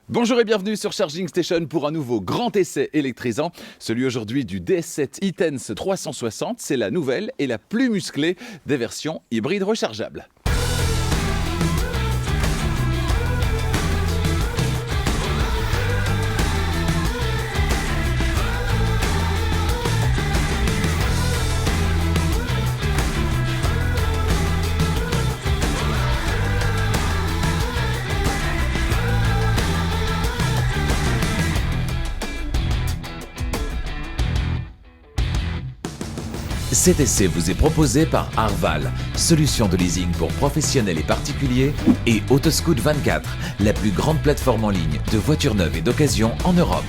Bonjour et bienvenue sur Charging Station pour un nouveau grand essai électrisant. Celui aujourd'hui du DS7 e-Tense 360, c'est la nouvelle et la plus musclée des versions hybrides rechargeables. Cet essai vous est proposé par Arval, solution de leasing pour professionnels et particuliers, et Autoscoot 24, la plus grande plateforme en ligne de voitures neuves et d'occasion en Europe.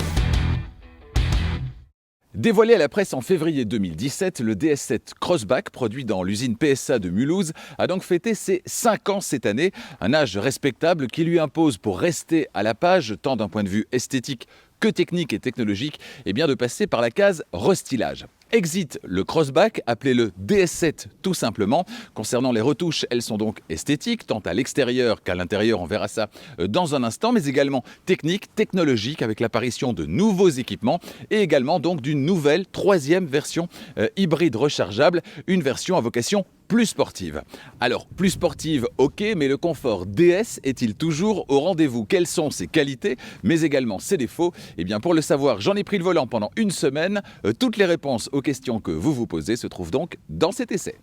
Dévoilé à la presse en février 2017, le DS7 Crossback, produit dans l'usine PSA de Mulhouse, a donc fêté ses 5 ans cette année, un âge respectable qui lui impose, pour rester à la page, tant d'un point de vue esthétique que technique et technologique, de passer par la case restylage. Exit le Crossback, appelez-le DS7 tout simplement. Concernant les retouches, elles sont donc esthétiques, tant à l'extérieur qu'à l'intérieur, on verra ça dans un instant, mais également techniques, technologiques, avec l'apparition de nouveaux équipements et également donc d'une nouvelle troisième version hybride rechargeable, une version à vocation plus sportive. Alors, plus sportive, ok, mais le confort DS est-il toujours au rendez-vous? Quelles sont ses qualités, mais également ses défauts? Pour le savoir, j'en ai pris le volant pendant une semaine. Toutes les réponses aux questions que vous vous posez se trouvent donc dans cet essai.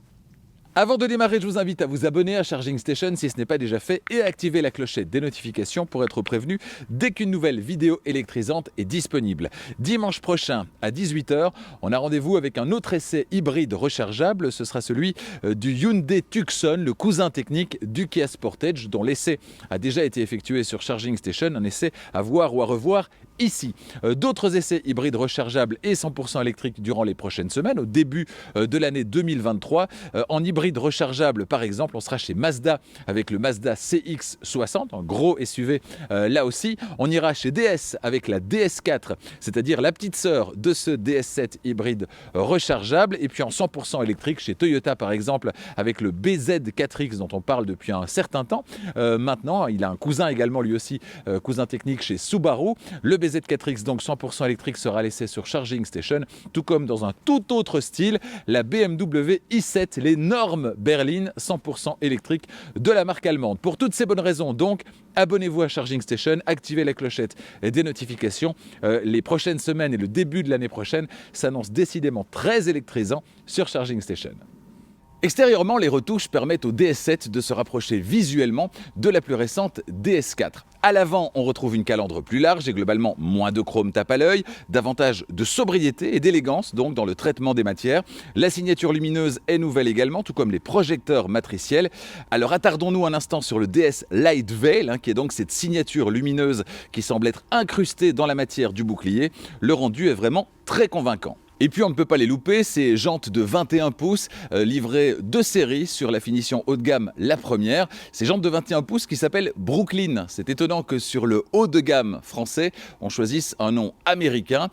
Avant de démarrer, je vous invite à vous abonner à Charging Station si ce n'est pas déjà fait et à activer la clochette des notifications pour être prévenu dès qu'une nouvelle vidéo électrisante est disponible. Dimanche prochain à 18 h, on a rendez-vous avec un autre essai hybride rechargeable. Ce sera celui du Hyundai Tucson, le cousin technique du Kia Sportage, dont l'essai a déjà été effectué sur Charging Station, un essai à voir ou à revoir ici. D'autres essais hybrides rechargeables et 100% électriques durant les prochaines semaines, au début de l'année 2023. En hybride rechargeable, par exemple, on sera chez Mazda avec le Mazda CX-60, un gros SUV là aussi. On ira chez DS avec la DS4, c'est-à-dire la petite sœur de ce DS7 hybride rechargeable. Et puis en 100% électrique chez Toyota, par exemple, avec le BZ4X dont on parle depuis un certain temps. Maintenant, il a un cousin également, lui aussi, cousin technique chez Subaru. Le BZ4X, donc 100% électrique, sera laissé sur Charging Station, tout comme dans un tout autre style, la BMW i7, les normes berlines 100% électriques de la marque allemande. Pour toutes ces bonnes raisons, donc, abonnez-vous à Charging Station, activez la clochette des notifications. Les prochaines semaines et le début de l'année prochaine s'annoncent décidément très électrisants sur Charging Station. Extérieurement, les retouches permettent au DS7 de se rapprocher visuellement de la plus récente DS4. À l'avant, on retrouve une calandre plus large et globalement moins de chrome tape à l'œil, davantage de sobriété et d'élégance donc dans le traitement des matières. La signature lumineuse est nouvelle également, tout comme les projecteurs matriciels. Alors attardons-nous un instant sur le DS Light Veil, qui est donc cette signature lumineuse qui semble être incrustée dans la matière du bouclier. Le rendu est vraiment très convaincant. Et puis on ne peut pas les louper, ces jantes de 21 pouces livrées de série sur la finition haut de gamme, la première. Ces jantes de 21 pouces qui s'appellent Brooklyn. C'est étonnant que sur le haut de gamme français, on choisisse un nom américain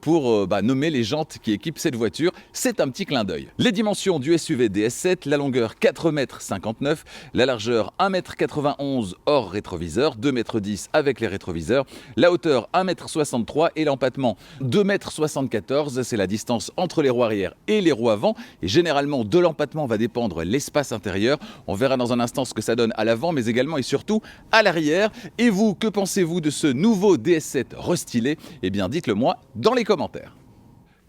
pour nommer les jantes qui équipent cette voiture. C'est un petit clin d'œil. Les dimensions du SUV DS7, la longueur 4,59 m, la largeur 1,91 m hors rétroviseur, 2,10 m avec les rétroviseurs, la hauteur 1,63 m et l'empattement 2,74 m. C'est la distance entre les roues arrière et les roues avant, et généralement de l'empattement va dépendre l'espace intérieur. On verra dans un instant ce que ça donne à l'avant, mais également et surtout à l'arrière. Et vous, que pensez-vous de ce nouveau DS7 restylé? Dites-le moi dans les commentaires.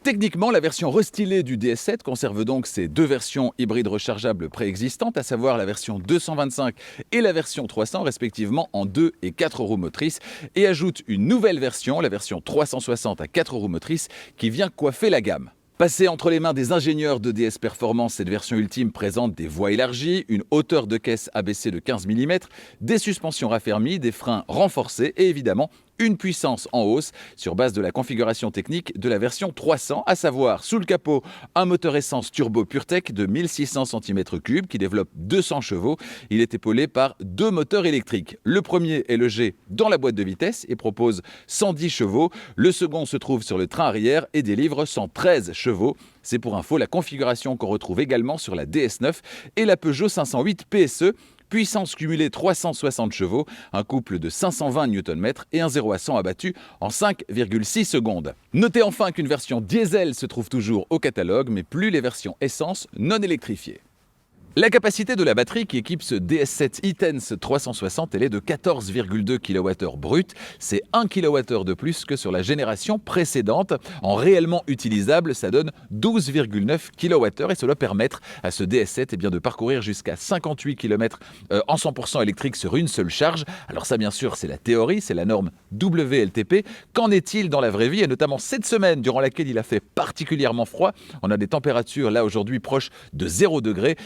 Techniquement, la version restylée du DS7 conserve donc ses deux versions hybrides rechargeables préexistantes, à savoir la version 225 et la version 300, respectivement en 2 et 4 roues motrices, et ajoute une nouvelle version, la version 360 à 4 roues motrices, qui vient coiffer la gamme. Passée entre les mains des ingénieurs de DS Performance, cette version ultime présente des voies élargies, une hauteur de caisse abaissée de 15 mm, des suspensions raffermies, des freins renforcés et évidemment une puissance en hausse sur base de la configuration technique de la version 300, à savoir sous le capot un moteur essence turbo PureTech de 1600 cm3 qui développe 200 chevaux. Il est épaulé par deux moteurs électriques. Le premier est logé dans la boîte de vitesse et propose 110 chevaux. Le second se trouve sur le train arrière et délivre 113 chevaux. C'est pour info la configuration qu'on retrouve également sur la DS9 et la Peugeot 508 PSE. puissance cumulée 360 chevaux, un couple de 520 Nm et un 0 à 100 abattu en 5,6 secondes. Notez enfin qu'une version diesel se trouve toujours au catalogue, mais plus les versions essence non électrifiées. La capacité de la batterie qui équipe ce DS7 e-Tense 360, elle est de 14,2 kWh brut. C'est 1 kWh de plus que sur la génération précédente. En réellement utilisable, ça donne 12,9 kWh et cela permettre à ce DS7 de parcourir jusqu'à 58 km en 100% électrique sur une seule charge. Alors ça, bien sûr, c'est la théorie, c'est la norme WLTP. Qu'en est-il dans la vraie vie, et notamment cette semaine durant laquelle il a fait particulièrement froid? On a des températures là aujourd'hui proches de 0 degré.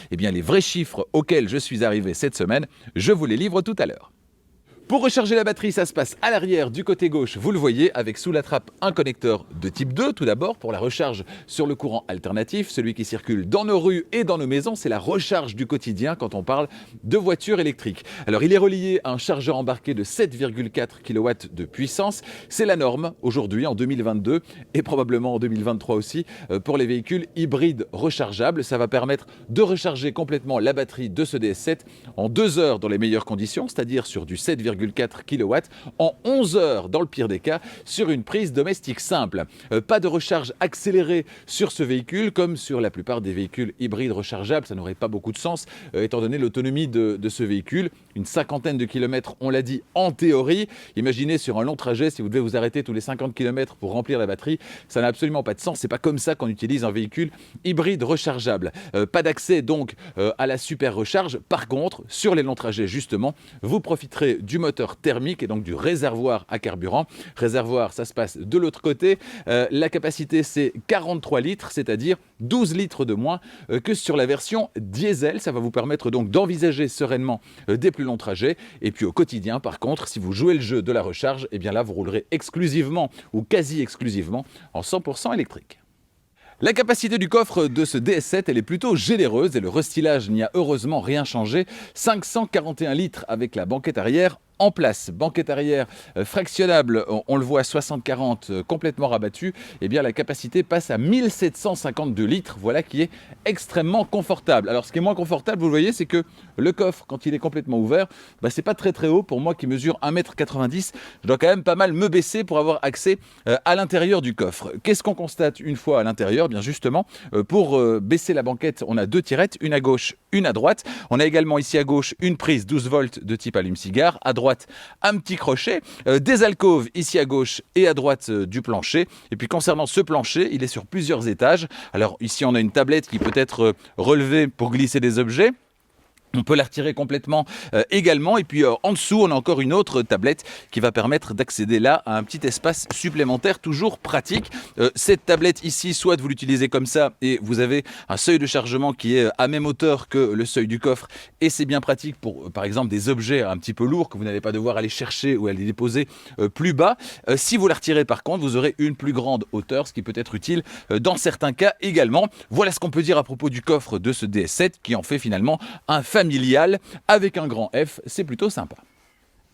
Les vrais chiffres auxquels je suis arrivé cette semaine, je vous les livre tout à l'heure. Pour recharger la batterie, ça se passe à l'arrière du côté gauche, vous le voyez, avec sous la trappe un connecteur de type 2, tout d'abord pour la recharge sur le courant alternatif, celui qui circule dans nos rues et dans nos maisons, c'est la recharge du quotidien quand on parle de voitures électriques. Alors il est relié à un chargeur embarqué de 7,4 kW de puissance, c'est la norme aujourd'hui en 2022 et probablement en 2023 aussi pour les véhicules hybrides rechargeables. Ça va permettre de recharger complètement la batterie de ce DS7 en 2 heures dans les meilleures conditions, c'est-à-dire sur du 7,4 kW en 11 heures dans le pire des cas sur une prise domestique simple. Pas de recharge accélérée sur ce véhicule comme sur la plupart des véhicules hybrides rechargeables, ça n'aurait pas beaucoup de sens étant donné l'autonomie de ce véhicule, une 50aine de kilomètres on l'a dit en théorie. Imaginez sur un long trajet si vous devez vous arrêter tous les 50 km pour remplir la batterie, ça n'a absolument pas de sens, c'est pas comme ça qu'on utilise un véhicule hybride rechargeable. Pas d'accès donc à la super recharge, par contre sur les longs trajets justement vous profiterez du moteur thermique et donc du réservoir à carburant. Réservoir, ça se passe de l'autre côté. La capacité, c'est 43 litres, c'est-à-dire 12 litres de moins que sur la version diesel. Ça va vous permettre donc d'envisager sereinement des plus longs trajets. Et puis au quotidien, par contre, si vous jouez le jeu de la recharge, là, vous roulerez exclusivement ou quasi exclusivement en 100% électrique. La capacité du coffre de ce DS7, elle est plutôt généreuse et le restylage n'y a heureusement rien changé. 541 litres avec la banquette arrière en place. Banquette arrière fractionnable, on le voit 60-40 complètement rabattu, la capacité passe à 1752 litres, voilà qui est extrêmement confortable. Alors ce qui est moins confortable, vous le voyez, c'est que le coffre, quand il est complètement ouvert, c'est pas très haut. Pour moi qui mesure 1,90 m, je dois quand même pas mal me baisser pour avoir accès à l'intérieur du coffre. Qu'est-ce qu'on constate une fois à l'intérieur? Bien justement, pour baisser la banquette, on a 2 tirettes, une à gauche, une à droite. On a également ici à gauche une prise 12 volts de type allume-cigare, à droite un petit crochet, des alcôves ici à gauche et à droite du plancher. Et puis concernant ce plancher, il est sur plusieurs étages. Alors ici on a une tablette qui peut être relevée pour glisser des objets. On peut la retirer complètement également. Et puis en dessous, on a encore une autre tablette qui va permettre d'accéder là à un petit espace supplémentaire, toujours pratique. Cette tablette ici, soit vous l'utilisez comme ça et vous avez un seuil de chargement qui est à même hauteur que le seuil du coffre. Et c'est bien pratique pour, par exemple, des objets un petit peu lourds que vous n'allez pas devoir aller chercher ou aller déposer plus bas. Si vous la retirez par contre, vous aurez une plus grande hauteur, ce qui peut être utile dans certains cas également. Voilà ce qu'on peut dire à propos du coffre de ce DS7 qui en fait finalement un familial avec un grand F, c'est plutôt sympa.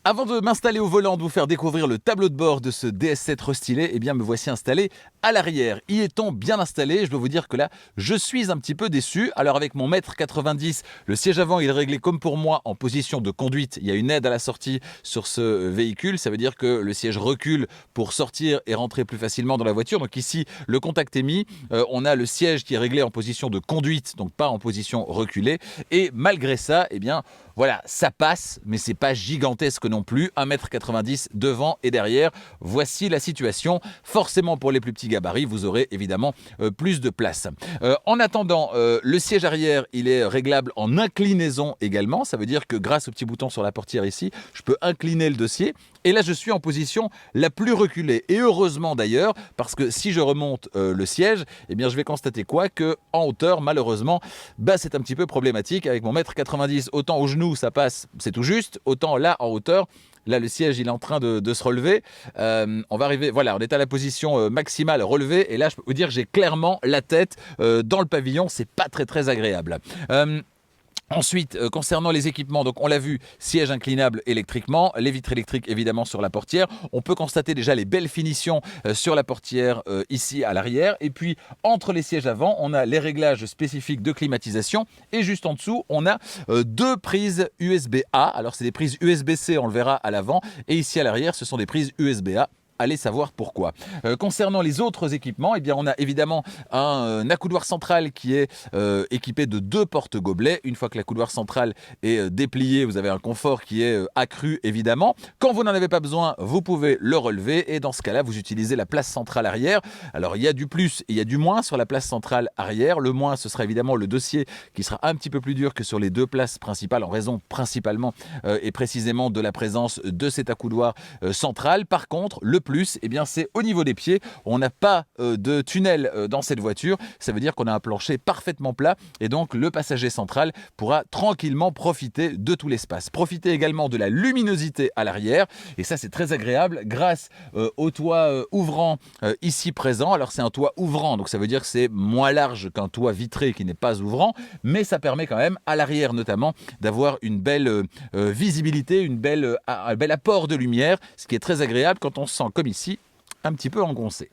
Avant de m'installer au volant, de vous faire découvrir le tableau de bord de ce DS7 restylé, me voici installé à l'arrière. Y est-on bien installé? Je dois vous dire que là, je suis un petit peu déçu. Alors avec mon 1,90 m, le siège avant, il est réglé comme pour moi en position de conduite. Il y a une aide à la sortie sur ce véhicule. Ça veut dire que le siège recule pour sortir et rentrer plus facilement dans la voiture. Donc ici, le contact est mis. On a le siège qui est réglé en position de conduite, donc pas en position reculée. Et malgré ça, voilà, ça passe, mais c'est pas gigantesque non plus. 1,90 m devant et derrière. Voici la situation. Forcément, pour les plus petits gabarits, vous aurez évidemment plus de place. En attendant, le siège arrière, il est réglable en inclinaison également. Ça veut dire que grâce au petit bouton sur la portière ici, je peux incliner le dossier. Et là, je suis en position la plus reculée. Et heureusement d'ailleurs, parce que si je remonte le siège, je vais constater quoi? Que en hauteur, malheureusement, c'est un petit peu problématique. Avec mon 1,90 m, autant au genou, ça passe, c'est tout juste. Autant là, en hauteur, là, le siège, il est en train de se relever. On va arriver, voilà, on est à la position maximale relevée. Et là, je peux vous dire que j'ai clairement la tête dans le pavillon. C'est pas très agréable. Ensuite, concernant les équipements, donc on l'a vu, siège inclinable électriquement, les vitres électriques évidemment sur la portière. On peut constater déjà les belles finitions sur la portière ici à l'arrière. Et puis entre les sièges avant, on a les réglages spécifiques de climatisation. Et juste en dessous, on a deux prises USB-A. Alors c'est des prises USB-C, on le verra à l'avant. Et ici à l'arrière, ce sont des prises USB-A. Allez savoir pourquoi. Concernant les autres équipements, eh bien, on a évidemment un accoudoir central qui est équipé de 2 porte-gobelets. Une fois que l'accoudoir central est déplié, vous avez un confort qui est accru évidemment. Quand vous n'en avez pas besoin, vous pouvez le relever et dans ce cas-là, vous utilisez la place centrale arrière. Alors il y a du plus et il y a du moins sur la place centrale arrière. Le moins, ce sera évidemment le dossier qui sera un petit peu plus dur que sur les 2 places principales en raison principalement et précisément de la présence de cet accoudoir central. Par contre, le plus, eh bien, c'est au niveau des pieds. On n'a pas de tunnel dans cette voiture. Ça veut dire qu'on a un plancher parfaitement plat et donc le passager central pourra tranquillement profiter de tout l'espace. Profiter également de la luminosité à l'arrière et ça c'est très agréable grâce au toit ouvrant ici présent. Alors c'est un toit ouvrant donc ça veut dire que c'est moins large qu'un toit vitré qui n'est pas ouvrant mais ça permet quand même à l'arrière notamment d'avoir une belle visibilité, un bel apport de lumière, ce qui est très agréable quand on se sent comme ici, un petit peu engoncé.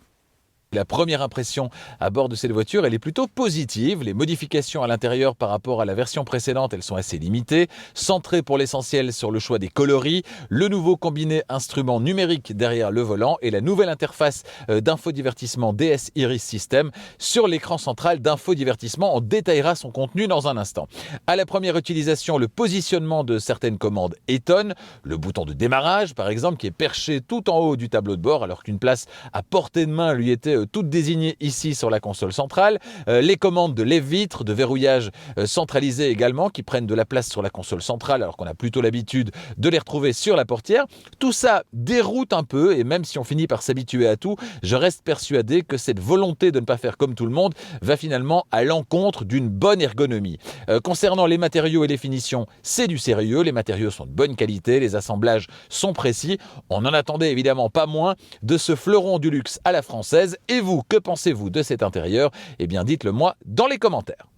La première impression à bord de cette voiture, elle est plutôt positive. Les modifications à l'intérieur par rapport à la version précédente, elles sont assez limitées. Centrées pour l'essentiel sur le choix des coloris, le nouveau combiné instrument numérique derrière le volant et la nouvelle interface d'infodivertissement DS Iris System sur l'écran central d'infodivertissement. On détaillera son contenu dans un instant. À la première utilisation, le positionnement de certaines commandes étonne. Le bouton de démarrage, par exemple, qui est perché tout en haut du tableau de bord, alors qu'une place à portée de main lui était toutes désignées ici sur la console centrale. Les commandes de lève-vitre, de verrouillage centralisé également, qui prennent de la place sur la console centrale, alors qu'on a plutôt l'habitude de les retrouver sur la portière. Tout ça déroute un peu, et même si on finit par s'habituer à tout, je reste persuadé que cette volonté de ne pas faire comme tout le monde va finalement à l'encontre d'une bonne ergonomie. Concernant les matériaux et les finitions, c'est du sérieux. Les matériaux sont de bonne qualité, les assemblages sont précis. On n'en attendait évidemment pas moins de ce fleuron du luxe à la française. Et vous, que pensez-vous de cet intérieur? Eh bien, dites-le moi dans les commentaires.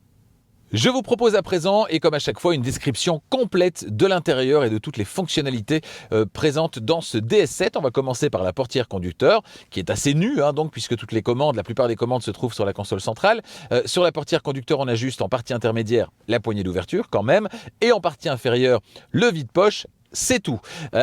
Je vous propose à présent, et comme à chaque fois, une description complète de l'intérieur et de toutes les fonctionnalités présentes dans ce DS7. On va commencer par la portière conducteur, qui est assez nue, donc, puisque toutes les commandes, la plupart des commandes se trouvent sur la console centrale. Sur la portière conducteur, on a juste en partie intermédiaire la poignée d'ouverture quand même, et en partie inférieure, le vide-poche. C'est tout.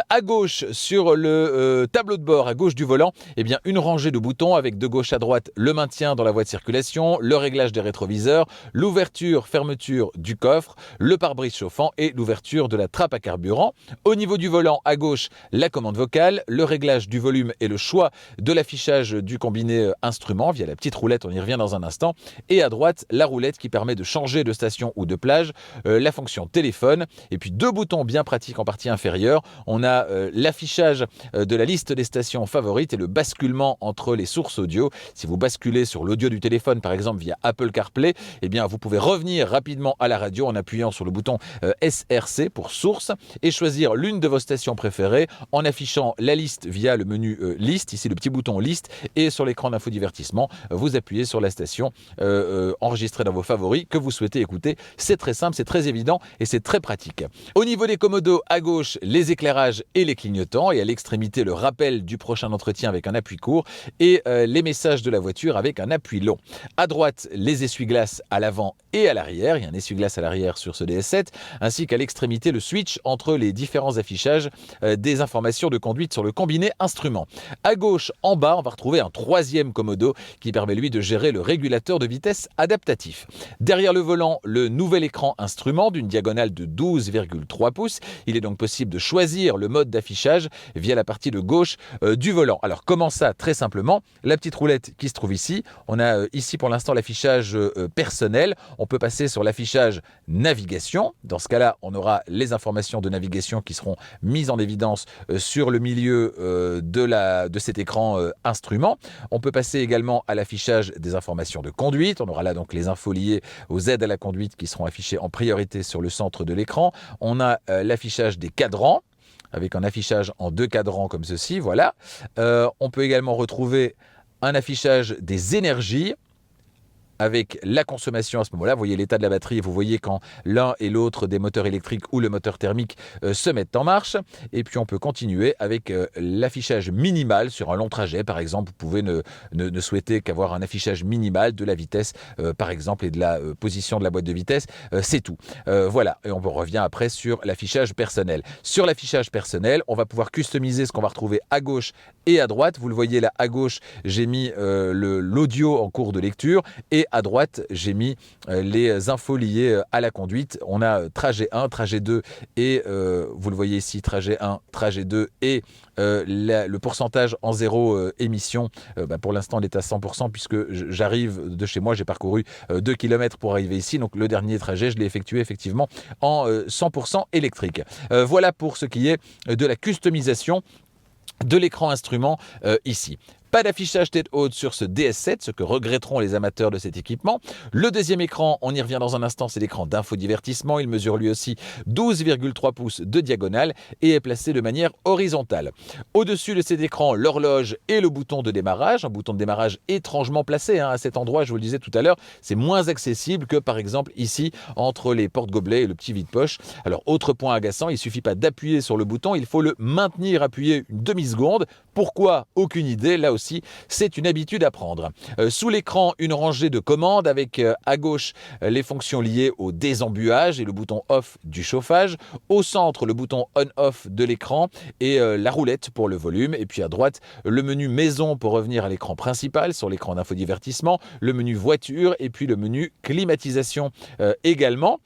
À gauche, sur le tableau de bord, à gauche du volant, eh bien, une rangée de boutons avec de gauche à droite le maintien dans la voie de circulation, le réglage des rétroviseurs, l'ouverture, fermeture du coffre, le pare-brise chauffant et l'ouverture de la trappe à carburant. Au niveau du volant, à gauche, la commande vocale, le réglage du volume et le choix de l'affichage du combiné instrument via la petite roulette, on y revient dans un instant. Et à droite, la roulette qui permet de changer de station ou de plage, la fonction téléphone et puis 2 boutons bien pratiques en partie inférieure. On a l'affichage de la liste des stations favorites et le basculement entre les sources audio. Si vous basculez sur l'audio du téléphone, par exemple via Apple CarPlay, eh bien, vous pouvez revenir rapidement à la radio en appuyant sur le bouton SRC pour source et choisir l'une de vos stations préférées en affichant la liste via le menu liste, ici le petit bouton liste, et sur l'écran d'infodivertissement, vous appuyez sur la station enregistrée dans vos favoris que vous souhaitez écouter. C'est très simple, c'est très évident et c'est très pratique. Au niveau des commodos, à gauche, les éclairages et les clignotants et à l'extrémité le rappel du prochain entretien avec un appui court et les messages de la voiture avec un appui long. À droite, les essuie-glaces à l'avant et à l'arrière, il y a un essuie-glace à l'arrière sur ce DS7, ainsi qu'à l'extrémité le switch entre les différents affichages des informations de conduite sur le combiné instrument. À gauche, en bas, on va retrouver un 3e commodo qui permet lui de gérer le régulateur de vitesse adaptatif. Derrière le volant, le nouvel écran instrument d'une diagonale de 12,3 pouces. Il est donc possible de choisir le mode d'affichage via la partie de gauche du volant. Alors comment ça? Très simplement, la petite roulette qui se trouve ici. On a ici pour l'instant l'affichage personnel. On peut passer sur l'affichage navigation. Dans ce cas-là, on aura les informations de navigation qui seront mises en évidence sur le milieu de cet écran instrument. On peut passer également à l'affichage des informations de conduite. On aura là donc les infos liées aux aides à la conduite qui seront affichées en priorité sur le centre de l'écran. On a l'affichage des cadrans, avec un affichage en 2 cadrans comme ceci, voilà. On peut également retrouver un affichage des énergies, avec la consommation à ce moment-là. Vous voyez l'état de la batterie, vous voyez quand l'un et l'autre des moteurs électriques ou le moteur thermique se mettent en marche. Et puis on peut continuer avec l'affichage minimal sur un long trajet. Par exemple, vous pouvez ne souhaiter qu'avoir un affichage minimal de la vitesse, par exemple, et de la position de la boîte de vitesse. C'est tout. Voilà, et on revient après sur l'affichage personnel. Sur l'affichage personnel, on va pouvoir customiser ce qu'on va retrouver à gauche et à droite. Vous le voyez là, à gauche, j'ai mis l'audio en cours de lecture et à droite, j'ai mis les infos liées à la conduite. On a trajet 1, trajet 2 et vous le voyez ici, trajet 1, trajet 2 et le pourcentage en zéro émission. Pour l'instant, il est à 100% puisque j'arrive de chez moi, j'ai parcouru 2 km pour arriver ici. Donc le dernier trajet, je l'ai effectué effectivement en 100% électrique. Voilà pour ce qui est de la customisation de l'écran instrument ici. Pas d'affichage tête haute sur ce DS7, ce que regretteront les amateurs de cet équipement. Le deuxième écran, on y revient dans un instant, c'est l'écran d'infodivertissement. Il mesure lui aussi 12,3 pouces de diagonale et est placé de manière horizontale. Au-dessus de cet écran, l'horloge et le bouton de démarrage. Un bouton de démarrage étrangement placé à cet endroit, je vous le disais tout à l'heure. C'est moins accessible que par exemple ici, entre les porte-gobelets et le petit vide-poche. Alors, autre point agaçant, il ne suffit pas d'appuyer sur le bouton, il faut le maintenir appuyé une demi-seconde. Pourquoi? Aucune idée, là aussi. C'est une habitude à prendre. Sous l'écran, une rangée de commandes avec à gauche les fonctions liées au désembuage et le bouton off du chauffage. Au centre, le bouton on-off de l'écran et la roulette pour le volume. Et puis à droite, le menu maison pour revenir à l'écran principal sur l'écran d'infodivertissement, le menu voiture et puis le menu climatisation également.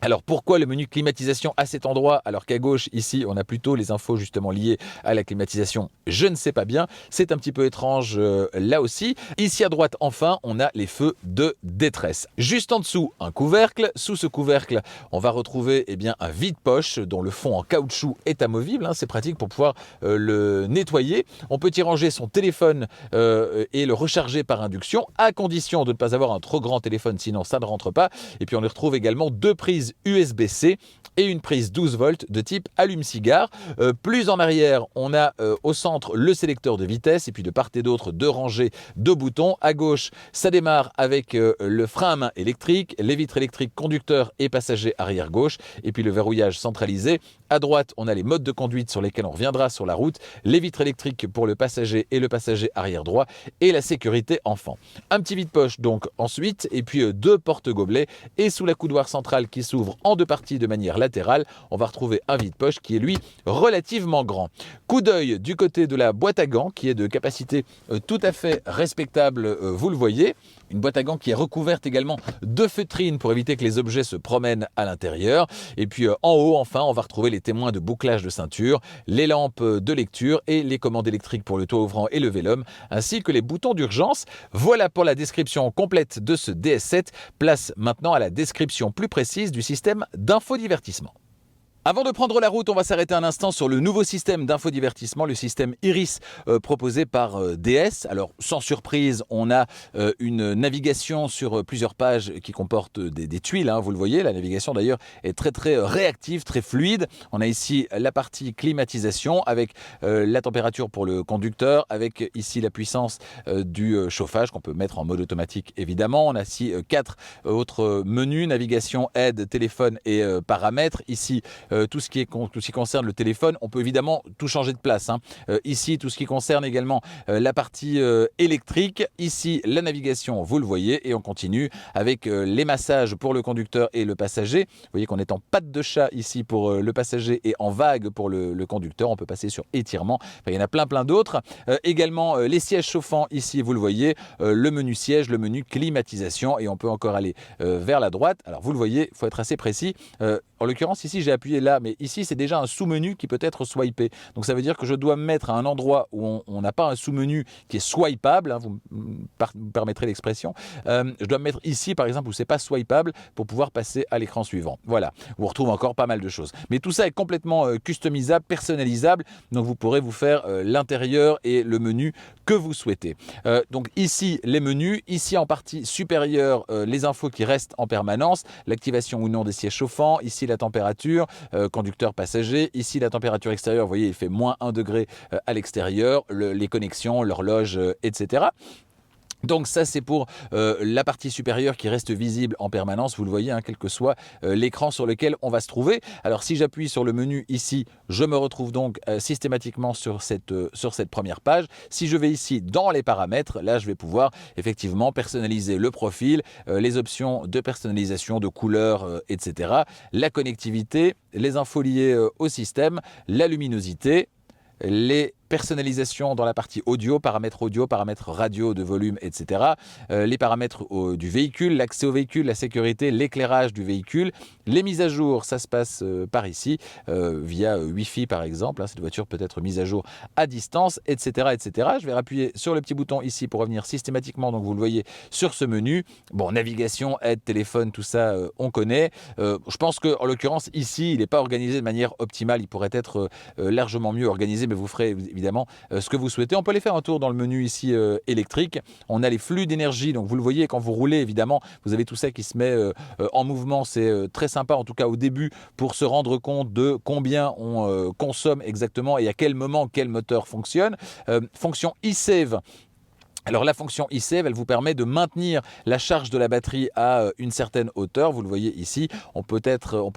Alors pourquoi le menu climatisation à cet endroit alors qu'à gauche ici on a plutôt les infos justement liées à la climatisation? Je ne sais pas bien, c'est un petit peu étrange là aussi. Ici à droite enfin on a les feux de détresse. Juste en dessous un couvercle, sous ce couvercle on va retrouver un vide-poche dont le fond en caoutchouc est amovible, c'est pratique pour pouvoir le nettoyer. On peut y ranger son téléphone et le recharger par induction à condition de ne pas avoir un trop grand téléphone sinon ça ne rentre pas. Et puis on y retrouve également deux prises USB-C et une prise 12 volts de type allume-cigare. Plus en arrière, on a au centre le sélecteur de vitesse et puis de part et d'autre deux rangées de boutons. À gauche, ça démarre avec le frein à main électrique, les vitres électriques conducteur et passager arrière gauche et puis le verrouillage centralisé. À droite, on a les modes de conduite sur lesquels on reviendra sur la route, les vitres électriques pour le passager et le passager arrière droit et la sécurité enfant. Un petit vide-poche donc ensuite et puis deux porte-gobelets et sous la coudoir centrale qui s'ouvre en deux parties de manière latérale, on va retrouver un vide-poche qui est lui relativement grand. Coup d'œil du côté de la boîte à gants qui est de capacité tout à fait respectable, vous le voyez. Une boîte à gants qui est recouverte également de feutrine pour éviter que les objets se promènent à l'intérieur. Et puis en haut, enfin, on va retrouver les témoins de bouclage de ceinture, les lampes de lecture et les commandes électriques pour le toit ouvrant et le vélum, ainsi que les boutons d'urgence. Voilà pour la description complète de ce DS7. Place maintenant à la description plus précise du système d'infodivertissement. Avant de prendre la route, on va s'arrêter un instant sur le nouveau système d'infodivertissement, le système Iris proposé par DS. Alors, sans surprise, on a une navigation sur plusieurs pages qui comporte des tuiles, vous le voyez. La navigation d'ailleurs est très très réactive, très fluide. On a ici la partie climatisation avec la température pour le conducteur, avec ici la puissance du chauffage qu'on peut mettre en mode automatique évidemment. On a ici 4 autres menus, navigation, aide, téléphone et paramètres. Ici, tout ce qui concerne le téléphone, on peut évidemment tout changer de place. Ici, tout ce qui concerne également la partie électrique. Ici, la navigation, vous le voyez. Et on continue avec les massages pour le conducteur et le passager. Vous voyez qu'on est en patte de chat ici pour le passager et en vague pour le conducteur. On peut passer sur étirement. Enfin, il y en a plein d'autres. Également, les sièges chauffants ici, vous le voyez. Le menu siège, le menu climatisation. Et on peut encore aller vers la droite. Alors, vous le voyez, il faut être assez précis. En l'occurrence, ici, j'ai appuyé là, mais ici, c'est déjà un sous-menu qui peut être swipé. Donc, ça veut dire que je dois me mettre à un endroit où on n'a pas un sous-menu qui est swipable, vous me permettrez l'expression. Je dois me mettre ici, par exemple, où c'est pas swipable pour pouvoir passer à l'écran suivant. Voilà, on retrouve encore pas mal de choses. Mais tout ça est complètement customisable, personnalisable. Donc, vous pourrez vous faire l'intérieur et le menu que vous souhaitez. Donc, ici, les menus. Ici, en partie supérieure, les infos qui restent en permanence. L'activation ou non des sièges chauffants. Ici, la température, conducteur passager. Ici, la température extérieure, vous voyez, il fait moins 1 degré à l'extérieur, les connexions, l'horloge, etc. Donc ça c'est pour la partie supérieure qui reste visible en permanence, vous le voyez, hein, quel que soit l'écran sur lequel on va se trouver. Alors si j'appuie sur le menu ici, je me retrouve donc systématiquement sur cette première page. Si je vais ici dans les paramètres, là je vais pouvoir effectivement personnaliser le profil, les options de personnalisation, de couleurs, etc. La connectivité, les infos liées au système, la luminosité, les personnalisation dans la partie audio, paramètres radio, de volume, etc. Les paramètres du véhicule, l'accès au véhicule, la sécurité, l'éclairage du véhicule. Les mises à jour, ça se passe par ici, via Wi-Fi par exemple. Hein, cette voiture peut être mise à jour à distance, etc., etc. Je vais appuyer sur le petit bouton ici pour revenir systématiquement, donc vous le voyez, sur ce menu. Bon, navigation, aide, téléphone, tout ça, on connaît. Je pense qu'en l'occurrence, ici, il n'est pas organisé de manière optimale. Il pourrait être largement mieux organisé, mais vous ferez évidemment ce que vous souhaitez. On peut aller faire un tour dans le menu ici électrique. On a les flux d'énergie, donc vous le voyez quand vous roulez, évidemment, vous avez tout ça qui se met en mouvement. C'est très sympa, en tout cas au début, pour se rendre compte de combien on consomme exactement et à quel moment quel moteur fonctionne. Fonction eSave. Alors la fonction eSave, elle vous permet de maintenir la charge de la batterie à une certaine hauteur. Vous le voyez ici, on peut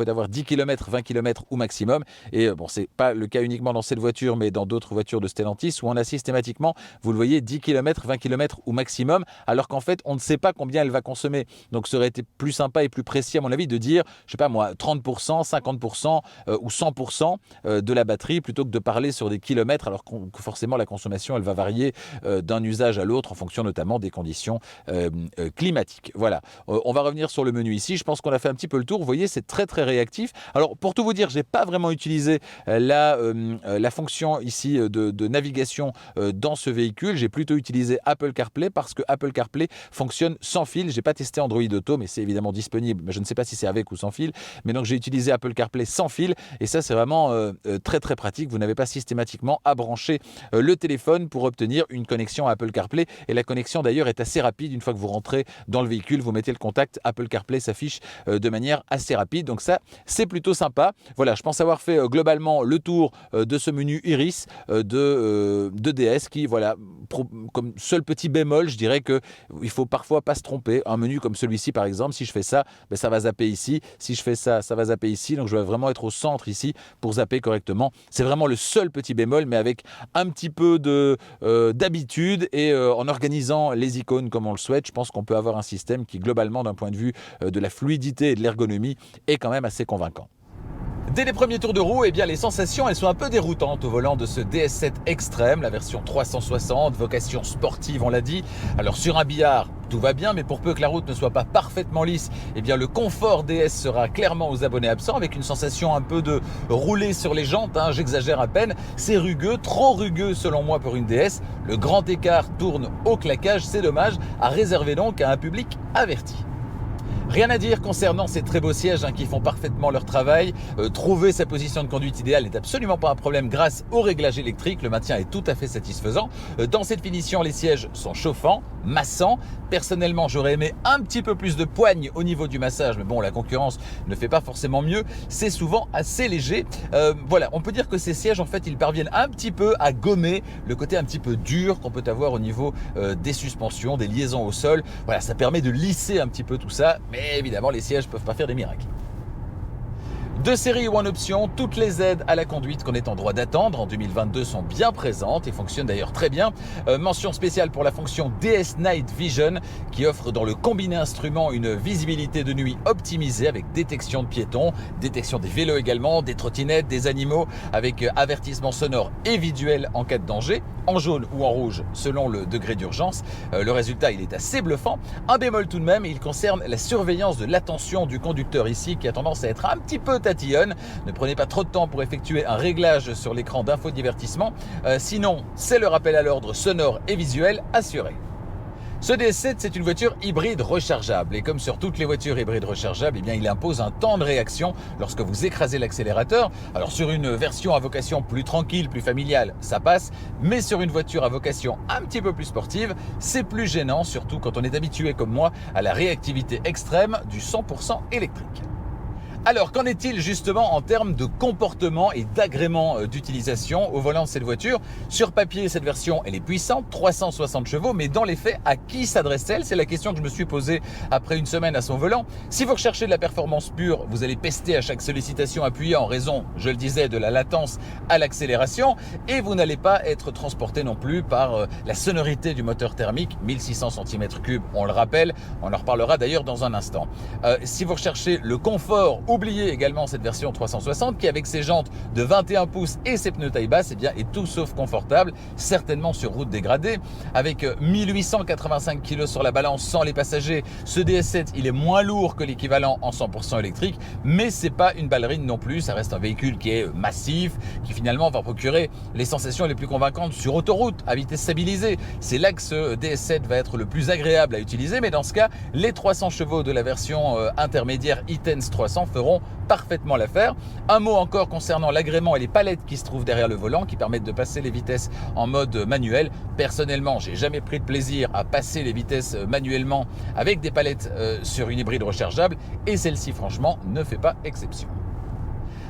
avoir 10 km, 20 km ou maximum. Et bon, c'est pas le cas uniquement dans cette voiture, mais dans d'autres voitures de Stellantis où on a systématiquement, vous le voyez, 10 km, 20 km ou maximum, alors qu'en fait, on ne sait pas combien elle va consommer. Donc ça aurait été plus sympa et plus précis à mon avis de dire, je sais pas moi, 30%, 50% ou 100% de la batterie plutôt que de parler sur des kilomètres, alors que forcément la consommation, elle va varier d'un usage à l'autre en fonction notamment des conditions climatiques. Voilà, on va revenir sur le menu ici. Je pense qu'on a fait un petit peu le tour. Vous voyez, c'est très très réactif. Alors pour tout vous dire, je n'ai pas vraiment utilisé la fonction ici de navigation dans ce véhicule. J'ai plutôt utilisé Apple CarPlay parce que Apple CarPlay fonctionne sans fil. Je n'ai pas testé Android Auto, mais c'est évidemment disponible. Mais je ne sais pas si c'est avec ou sans fil. Mais donc j'ai utilisé Apple CarPlay sans fil et ça c'est vraiment très très pratique. Vous n'avez pas systématiquement à brancher le téléphone pour obtenir une connexion à Apple CarPlay. Et la connexion d'ailleurs est assez rapide. Une fois que vous rentrez dans le véhicule, vous mettez le contact, Apple CarPlay s'affiche de manière assez rapide. Donc ça, c'est plutôt sympa. Voilà, je pense avoir fait globalement le tour de ce menu Iris de DS qui, voilà, comme seul petit bémol, je dirais qu'il faut parfois pas se tromper. Un menu comme celui-ci par exemple, si je fais ça, ben, ça va zapper ici. Si je fais ça, ça va zapper ici. Donc je vais vraiment être au centre ici pour zapper correctement. C'est vraiment le seul petit bémol, mais avec un petit peu d'habitude et en organisant les icônes comme on le souhaite, je pense qu'on peut avoir un système qui globalement d'un point de vue de la fluidité et de l'ergonomie est quand même assez convaincant. Dès les premiers tours de roue, eh bien, les sensations elles sont un peu déroutantes au volant de ce DS7 Extreme, la version 360, vocation sportive on l'a dit. Alors sur un billard, tout va bien, mais pour peu que la route ne soit pas parfaitement lisse, eh bien, le confort DS sera clairement aux abonnés absents avec une sensation un peu de rouler sur les jantes, hein, j'exagère à peine. C'est rugueux, trop rugueux selon moi pour une DS. Le grand écart tourne au claquage, c'est dommage, à réserver donc à un public averti. Rien à dire concernant ces très beaux sièges qui font parfaitement leur travail. Trouver sa position de conduite idéale n'est absolument pas un problème grâce au réglage électrique. Le maintien est tout à fait satisfaisant. Dans cette finition, les sièges sont chauffants, massants. Personnellement, j'aurais aimé un petit peu plus de poigne au niveau du massage. Mais bon, la concurrence ne fait pas forcément mieux. C'est souvent assez léger. Voilà, on peut dire que ces sièges, en fait, ils parviennent un petit peu à gommer le côté un petit peu dur qu'on peut avoir au niveau des suspensions, des liaisons au sol. Voilà, ça permet de lisser un petit peu tout ça. Mais évidemment, les sièges ne peuvent pas faire des miracles. De série ou en option, toutes les aides à la conduite qu'on est en droit d'attendre en 2022 sont bien présentes et fonctionnent d'ailleurs très bien. Mention spéciale pour la fonction DS Night Vision qui offre dans le combiné instrument une visibilité de nuit optimisée avec détection de piétons, détection des vélos également, des trottinettes, des animaux avec avertissement sonore et visuel en cas de danger, en jaune ou en rouge selon le degré d'urgence. Le résultat, il est assez bluffant. Un bémol tout de même, il concerne la surveillance de l'attention du conducteur ici qui a tendance à être un petit peu tatillonne. Ne prenez pas trop de temps pour effectuer un réglage sur l'écran d'infodivertissement, sinon c'est le rappel à l'ordre sonore et visuel assuré. Ce DS7, c'est une voiture hybride rechargeable et comme sur toutes les voitures hybrides rechargeables, eh bien, il impose un temps de réaction lorsque vous écrasez l'accélérateur. Alors sur une version à vocation plus tranquille, plus familiale, ça passe, mais sur une voiture à vocation un petit peu plus sportive, c'est plus gênant, surtout quand on est habitué comme moi à la réactivité extrême du 100% électrique. Alors, qu'en est-il justement en termes de comportement et d'agrément d'utilisation au volant de cette voiture? Sur papier, cette version, elle est puissante, 360 chevaux, mais dans les faits, à qui s'adresse-t-elle? C'est la question que je me suis posée après une semaine à son volant. Si vous recherchez de la performance pure, vous allez pester à chaque sollicitation appuyée en raison, je le disais, de la latence à l'accélération, et vous n'allez pas être transporté non plus par la sonorité du moteur thermique, 1600 cm3, on le rappelle, on en reparlera d'ailleurs dans un instant. Si vous recherchez le confort, oubliez également cette version 360 qui, avec ses jantes de 21 pouces et ses pneus taille basse, eh bien, est tout sauf confortable, certainement sur route dégradée. Avec 1885 kg sur la balance sans les passagers, ce DS7 il est moins lourd que l'équivalent en 100% électrique, mais c'est pas une ballerine non plus, ça reste un véhicule qui est massif, qui finalement va procurer les sensations les plus convaincantes sur autoroute, à vitesse stabilisée. C'est là que ce DS7 va être le plus agréable à utiliser, mais dans ce cas, les 300 chevaux de la version intermédiaire e-Tense 300 feront parfaitement l'affaire. Un mot encore concernant l'agrément et les palettes qui se trouvent derrière le volant qui permettent de passer les vitesses en mode manuel. Personnellement, j'ai jamais pris de plaisir à passer les vitesses manuellement avec des palettes sur une hybride rechargeable et celle-ci franchement ne fait pas exception.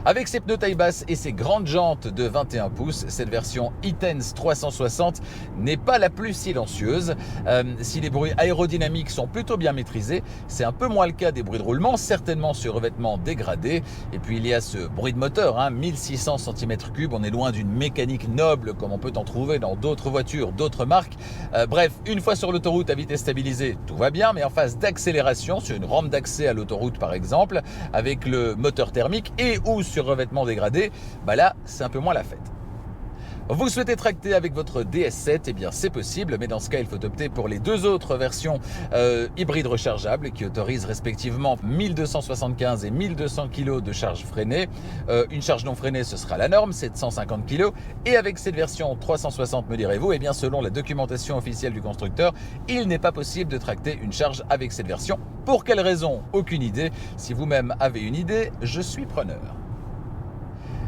Avec ses pneus taille basse et ses grandes jantes de 21 pouces, cette version e-Tense 360 n'est pas la plus silencieuse. Si les bruits aérodynamiques sont plutôt bien maîtrisés, c'est un peu moins le cas des bruits de roulement, certainement sur revêtement dégradé. Et puis il y a ce bruit de moteur, 1600 cm3, on est loin d'une mécanique noble comme on peut en trouver dans d'autres voitures, d'autres marques. Bref, une fois sur l'autoroute à vitesse stabilisée, tout va bien, mais en phase d'accélération, sur une rampe d'accès à l'autoroute par exemple, avec le moteur thermique et ou sur revêtement dégradé, là c'est un peu moins la fête. Vous souhaitez tracter avec votre DS7, eh bien c'est possible, mais dans ce cas il faut opter pour les deux autres versions hybrides rechargeables qui autorisent respectivement 1275 et 1200 kg de charge freinée. Une charge non freinée ce sera la norme, 750 kg, et avec cette version 360 me direz-vous, eh bien selon la documentation officielle du constructeur, il n'est pas possible de tracter une charge avec cette version. Pour quelle raison? Aucune idée. Si vous-même avez une idée, je suis preneur.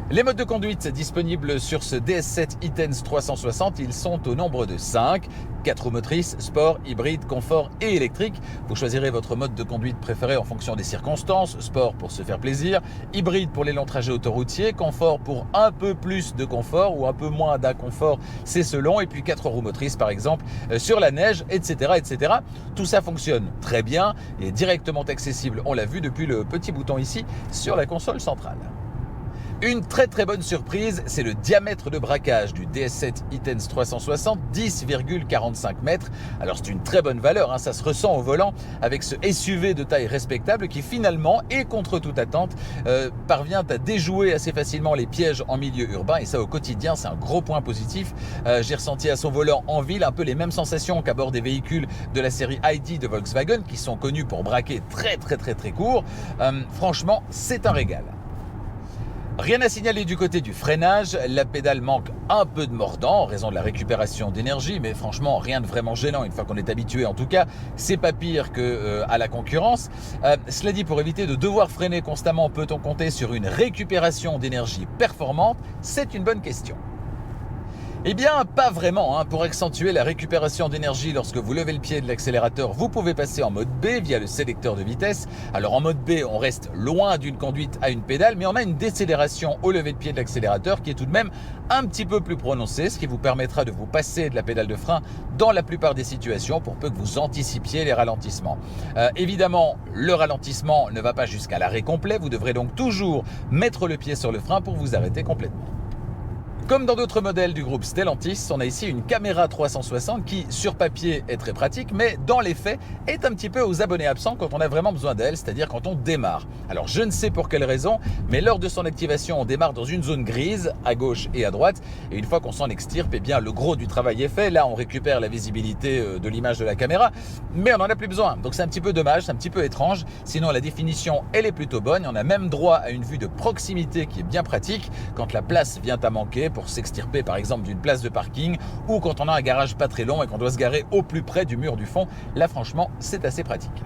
Les modes de conduite disponibles sur ce DS7 e-Tense 360, ils sont au nombre de 5. 4 roues motrices, sport, hybride, confort et électrique. Vous choisirez votre mode de conduite préféré en fonction des circonstances. Sport pour se faire plaisir, hybride pour les longs trajets autoroutiers, confort pour un peu plus de confort ou un peu moins d'inconfort, c'est selon. Et puis 4 roues motrices par exemple sur la neige, etc., etc. Tout ça fonctionne très bien et est directement accessible, on l'a vu depuis le petit bouton ici sur la console centrale. Une très bonne surprise, c'est le diamètre de braquage du DS7 e-Tense 360, 10,45 mètres. Alors c'est une très bonne valeur, ça se ressent au volant avec ce SUV de taille respectable qui finalement, et contre toute attente, parvient à déjouer assez facilement les pièges en milieu urbain, et ça au quotidien c'est un gros point positif. J'ai ressenti à son volant en ville un peu les mêmes sensations qu'à bord des véhicules de la série ID de Volkswagen qui sont connus pour braquer très court. Franchement, c'est un régal. Rien à signaler du côté du freinage, la pédale manque un peu de mordant en raison de la récupération d'énergie, mais franchement rien de vraiment gênant une fois qu'on est habitué. En tout cas, c'est pas pire que à la concurrence. Cela dit, pour éviter de devoir freiner constamment, peut-on compter sur une récupération d'énergie performante? C'est une bonne question. Eh bien, pas vraiment. Pour accentuer la récupération d'énergie lorsque vous levez le pied de l'accélérateur, vous pouvez passer en mode B via le sélecteur de vitesse. Alors en mode B, on reste loin d'une conduite à une pédale, mais on a une décélération au lever de pied de l'accélérateur qui est tout de même un petit peu plus prononcée, ce qui vous permettra de vous passer de la pédale de frein dans la plupart des situations pour peu que vous anticipiez les ralentissements. Évidemment, le ralentissement ne va pas jusqu'à l'arrêt complet. Vous devrez donc toujours mettre le pied sur le frein pour vous arrêter complètement. Comme dans d'autres modèles du groupe Stellantis, on a ici une caméra 360 qui, sur papier, est très pratique, mais dans les faits, est un petit peu aux abonnés absents quand on a vraiment besoin d'elle, c'est-à-dire quand on démarre. Alors je ne sais pour quelle raison, mais lors de son activation, on démarre dans une zone grise, à gauche et à droite, et une fois qu'on s'en extirpe, eh bien le gros du travail est fait. Là, on récupère la visibilité de l'image de la caméra, mais on n'en a plus besoin. Donc c'est un petit peu dommage, c'est un petit peu étrange. Sinon, la définition, elle est plutôt bonne. On a même droit à une vue de proximité qui est bien pratique quand la place vient à manquer pour s'extirper par exemple d'une place de parking ou quand on a un garage pas très long et qu'on doit se garer au plus près du mur du fond. Là franchement c'est assez pratique.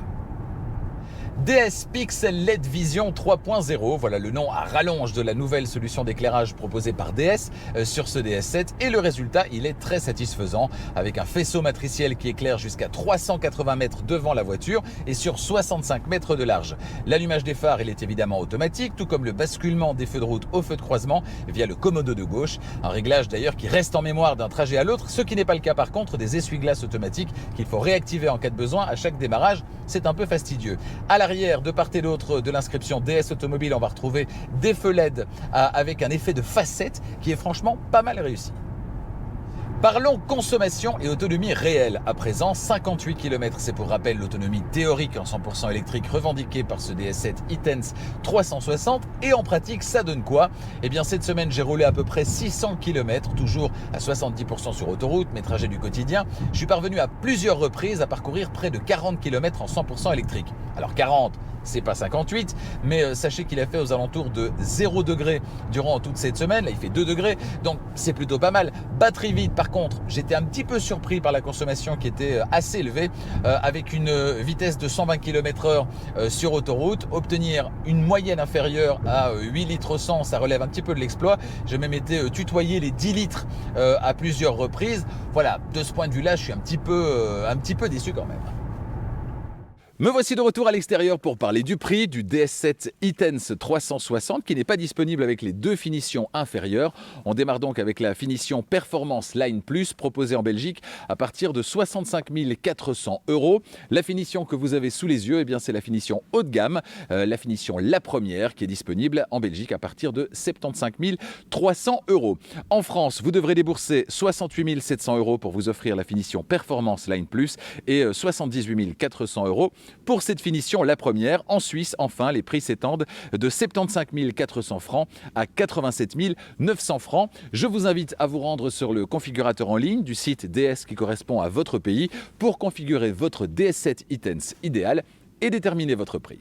DS Pixel LED Vision 3.0, voilà le nom à rallonge de la nouvelle solution d'éclairage proposée par DS sur ce DS7 et le résultat il est très satisfaisant avec un faisceau matriciel qui éclaire jusqu'à 380 mètres devant la voiture et sur 65 mètres de large. L'allumage des phares il est évidemment automatique tout comme le basculement des feux de route au feu de croisement via le commodo de gauche, un réglage d'ailleurs qui reste en mémoire d'un trajet à l'autre, ce qui n'est pas le cas par contre des essuie-glaces automatiques qu'il faut réactiver en cas de besoin à chaque démarrage, c'est un peu fastidieux. À l'arrière, de part et d'autre de l'inscription DS Automobile, on va retrouver des feux LED avec un effet de facette qui est franchement pas mal réussi. Parlons consommation et autonomie réelle. À présent, 58 km, c'est pour rappel l'autonomie théorique en 100% électrique revendiquée par ce DS7 e-Tense 360. Et en pratique, ça donne quoi? Eh bien, cette semaine, j'ai roulé à peu près 600 km, toujours à 70% sur autoroute, mes trajets du quotidien. Je suis parvenu à plusieurs reprises à parcourir près de 40 km en 100% électrique. Alors 40, c'est pas 58, mais sachez qu'il a fait aux alentours de 0 degré durant toute cette semaine. Là, il fait 2 degrés, donc c'est plutôt pas mal. Batterie vide, par contre, j'étais un petit peu surpris par la consommation qui était assez élevée, avec une vitesse de 120 km/h sur autoroute. Obtenir une moyenne inférieure à 8 litres 100, ça relève un petit peu de l'exploit. J'ai même été tutoyer les 10 litres à plusieurs reprises. Voilà, de ce point de vue-là, je suis un petit peu déçu quand même. Me voici de retour à l'extérieur pour parler du prix du DS7 e-Tense 360 qui n'est pas disponible avec les deux finitions inférieures. On démarre donc avec la finition Performance Line Plus proposée en Belgique à partir de 65 400 €. La finition que vous avez sous les yeux, eh bien, c'est la finition haut de gamme, la finition La Première qui est disponible en Belgique à partir de 75 300 €. En France, vous devrez débourser 68 700 € pour vous offrir la finition Performance Line Plus et 78 400 € pour cette finition, La Première. En Suisse, enfin, les prix s'étendent de 75 400 francs à 87 900 francs. Je vous invite à vous rendre sur le configurateur en ligne du site DS qui correspond à votre pays pour configurer votre DS7 e-Tense idéal et déterminer votre prix.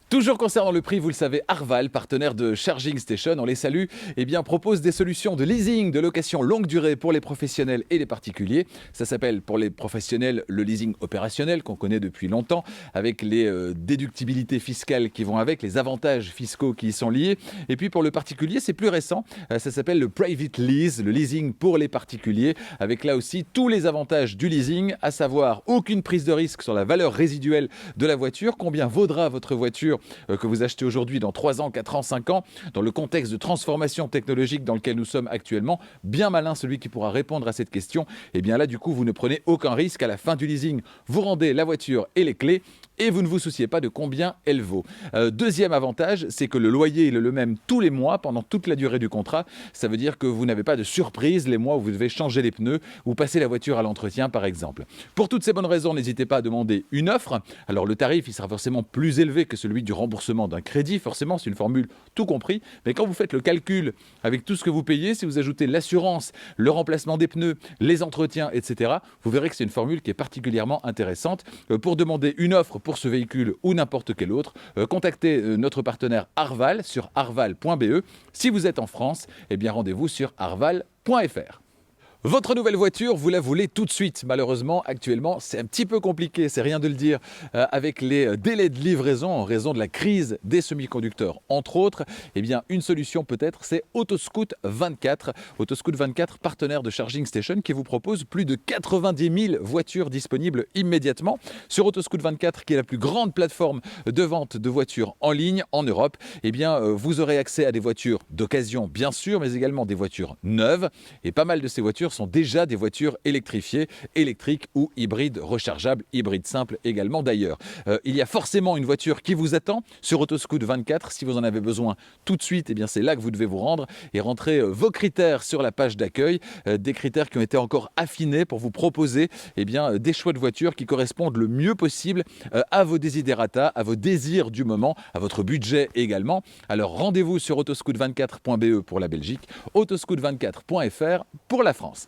Toujours concernant le prix, vous le savez, Arval, partenaire de Charging Station, on les salue, eh bien, propose des solutions de leasing, de location longue durée pour les professionnels et les particuliers. Ça s'appelle pour les professionnels le leasing opérationnel qu'on connaît depuis longtemps, avec les déductibilités fiscales qui vont avec, les avantages fiscaux qui y sont liés. Et puis pour le particulier, c'est plus récent, ça s'appelle le private lease, le leasing pour les particuliers, avec là aussi tous les avantages du leasing, à savoir aucune prise de risque sur la valeur résiduelle de la voiture, combien vaudra votre voiture que vous achetez aujourd'hui dans 3 ans, 4 ans, 5 ans, dans le contexte de transformation technologique dans lequel nous sommes actuellement. Bien malin celui qui pourra répondre à cette question. Et bien là, du coup, vous ne prenez aucun risque. À la fin du leasing, vous rendez la voiture et les clés et vous ne vous souciez pas de combien elle vaut. Deuxième avantage, c'est que le loyer est le même tous les mois pendant toute la durée du contrat. Ça veut dire que vous n'avez pas de surprise les mois où vous devez changer les pneus ou passer la voiture à l'entretien, par exemple. Pour toutes ces bonnes raisons, n'hésitez pas à demander une offre. Alors le tarif, il sera forcément plus élevé que celui du remboursement d'un crédit. Forcément, c'est une formule tout compris. Mais quand vous faites le calcul avec tout ce que vous payez, si vous ajoutez l'assurance, le remplacement des pneus, les entretiens, etc., vous verrez que c'est une formule qui est particulièrement intéressante. Pour demander une offre pour ce véhicule ou n'importe quel autre, contactez notre partenaire Arval sur arval.be. Si vous êtes en France, eh bien rendez-vous sur arval.fr. Votre nouvelle voiture, vous la voulez tout de suite. Malheureusement, actuellement, c'est un petit peu compliqué, c'est rien de le dire, avec les délais de livraison en raison de la crise des semi-conducteurs. Entre autres, eh bien, une solution peut-être, c'est Autoscoot 24. Autoscoot 24, partenaire de Charging Station, qui vous propose plus de 90 000 voitures disponibles immédiatement. Sur Autoscoot 24, qui est la plus grande plateforme de vente de voitures en ligne en Europe, eh bien, vous aurez accès à des voitures d'occasion, bien sûr, mais également des voitures neuves. Et pas mal de ces voitures sont déjà des voitures électrifiées, électriques ou hybrides rechargeables, hybrides simples également d'ailleurs. Il y a forcément une voiture qui vous attend sur Autoscoot 24. Si vous en avez besoin tout de suite, eh bien c'est là que vous devez vous rendre et rentrer vos critères sur la page d'accueil, des critères qui ont été encore affinés pour vous proposer eh bien, des choix de voitures qui correspondent le mieux possible à vos desiderata, à vos désirs du moment, à votre budget également. Alors rendez-vous sur autoscoot24.be pour la Belgique, autoscoot24.fr pour la France.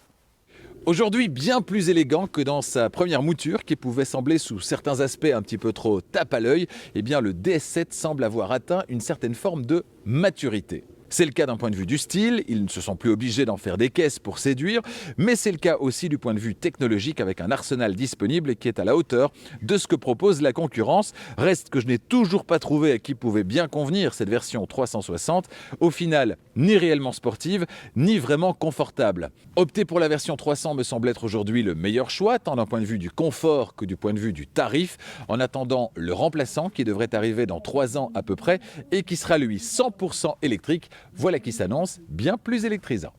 Aujourd'hui, bien plus élégant que dans sa première mouture, qui pouvait sembler sous certains aspects un petit peu trop tape à l'œil, eh bien le DS7 semble avoir atteint une certaine forme de maturité. C'est le cas d'un point de vue du style, ils ne se sont plus obligés d'en faire des caisses pour séduire, mais c'est le cas aussi du point de vue technologique avec un arsenal disponible qui est à la hauteur de ce que propose la concurrence. Reste que je n'ai toujours pas trouvé à qui pouvait bien convenir cette version 360, au final ni réellement sportive, ni vraiment confortable. Opter pour la version 300 me semble être aujourd'hui le meilleur choix, tant d'un point de vue du confort que du point de vue du tarif, en attendant le remplaçant qui devrait arriver dans 3 ans à peu près et qui sera lui 100% électrique. Voilà qui s'annonce bien plus électrisant.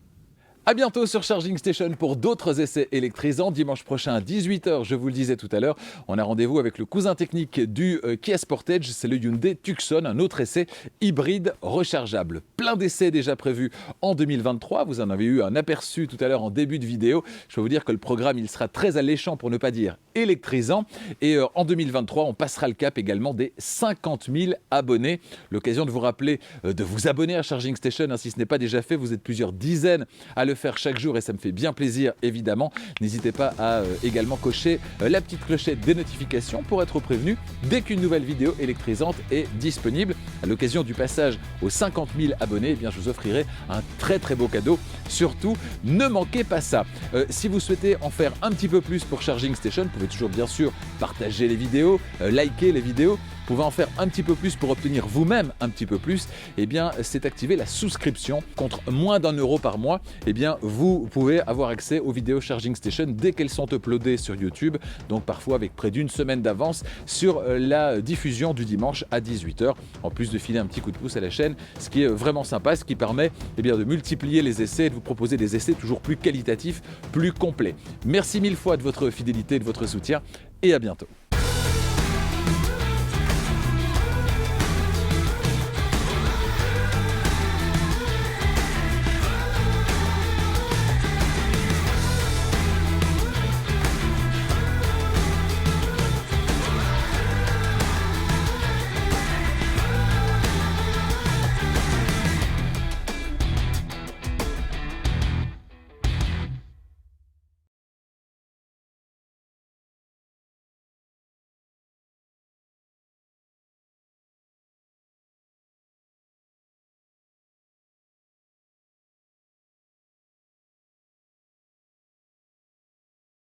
A bientôt sur Charging Station pour d'autres essais électrisants. Dimanche prochain à 18h, je vous le disais tout à l'heure, on a rendez-vous avec le cousin technique du Kia Sportage, c'est le Hyundai Tucson, un autre essai hybride rechargeable. Plein d'essais déjà prévus en 2023, vous en avez eu un aperçu tout à l'heure en début de vidéo. Je peux vous dire que le programme il sera très alléchant pour ne pas dire électrisant. Et en 2023, on passera le cap également des 50 000 abonnés. L'occasion de vous rappeler de vous abonner à Charging Station, si ce n'est pas déjà fait, vous êtes plusieurs dizaines à le faire chaque jour et ça me fait bien plaisir évidemment. N'hésitez pas à également cocher la petite clochette des notifications pour être prévenu dès qu'une nouvelle vidéo électrisante est disponible. À l'occasion du passage aux 50 000 abonnés, eh bien, je vous offrirai un très beau cadeau. Surtout, ne manquez pas ça. Si vous souhaitez en faire un petit peu plus pour Charging Station, vous pouvez toujours bien sûr partager les vidéos, liker les vidéos. Vous pouvez en faire un petit peu plus pour obtenir vous-même un petit peu plus, eh bien, c'est activer la souscription contre moins d'€1 par mois. Eh bien, vous pouvez avoir accès aux vidéos Charging Station dès qu'elles sont uploadées sur YouTube, donc parfois avec près d'une semaine d'avance sur la diffusion du dimanche à 18h, en plus de filer un petit coup de pouce à la chaîne, ce qui est vraiment sympa, ce qui permet eh bien, de multiplier les essais et de vous proposer des essais toujours plus qualitatifs, plus complets. Merci mille fois de votre fidélité et de votre soutien et à bientôt.